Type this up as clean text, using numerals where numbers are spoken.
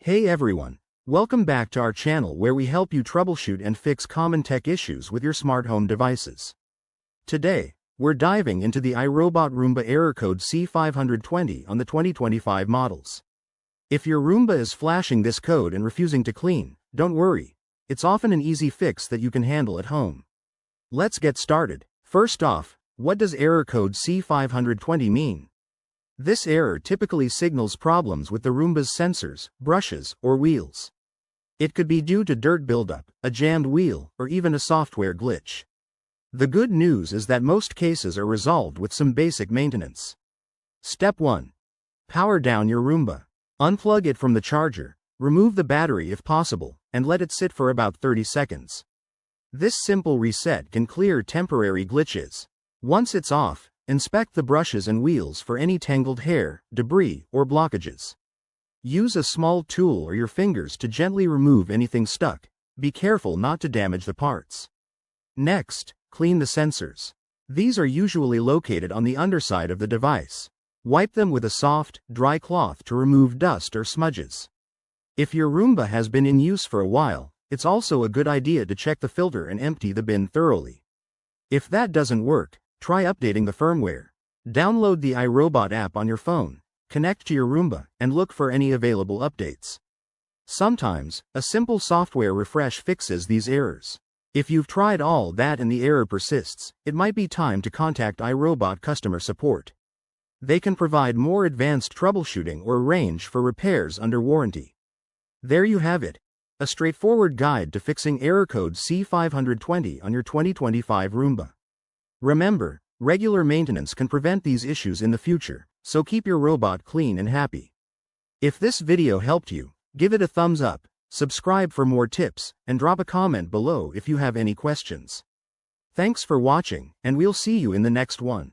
Hey everyone, welcome back to our channel where we help you troubleshoot and fix common tech issues with your smart home devices. Today, we're diving into the iRobot Roomba error code C520 on the 2025 models. If your Roomba is flashing this code and refusing to clean, don't worry, it's often an easy fix that you can handle at home. Let's get started. First off, what does error code C520 mean? This error typically signals problems with the Roomba's sensors, brushes, or wheels. It could be due to dirt buildup, a jammed wheel, or even a software glitch. The good news is that most cases are resolved with some basic maintenance. Step 1. Power down your Roomba. Unplug it from the charger, remove the battery if possible, and let it sit for about 30 seconds. This simple reset can clear temporary glitches. Once it's off, inspect the brushes and wheels for any tangled hair, debris, or blockages. Use a small tool or your fingers to gently remove anything stuck. Be careful not to damage the parts. Next, clean the sensors. These are usually located on the underside of the device. Wipe them with a soft, dry cloth to remove dust or smudges. If your Roomba has been in use for a while, it's also a good idea to check the filter and empty the bin thoroughly. If that doesn't work, try updating the firmware. Download the iRobot app on your phone, connect to your Roomba, and look for any available updates. Sometimes, a simple software refresh fixes these errors. If you've tried all that and the error persists, it might be time to contact iRobot customer support. They can provide more advanced troubleshooting or arrange for repairs under warranty. There you have it, a straightforward guide to fixing error code C520 on your 2025 Roomba. Remember, regular maintenance can prevent these issues in the future, so keep your robot clean and happy. If this video helped you, give it a thumbs up, subscribe for more tips, and drop a comment below if you have any questions. Thanks for watching, and we'll see you in the next one.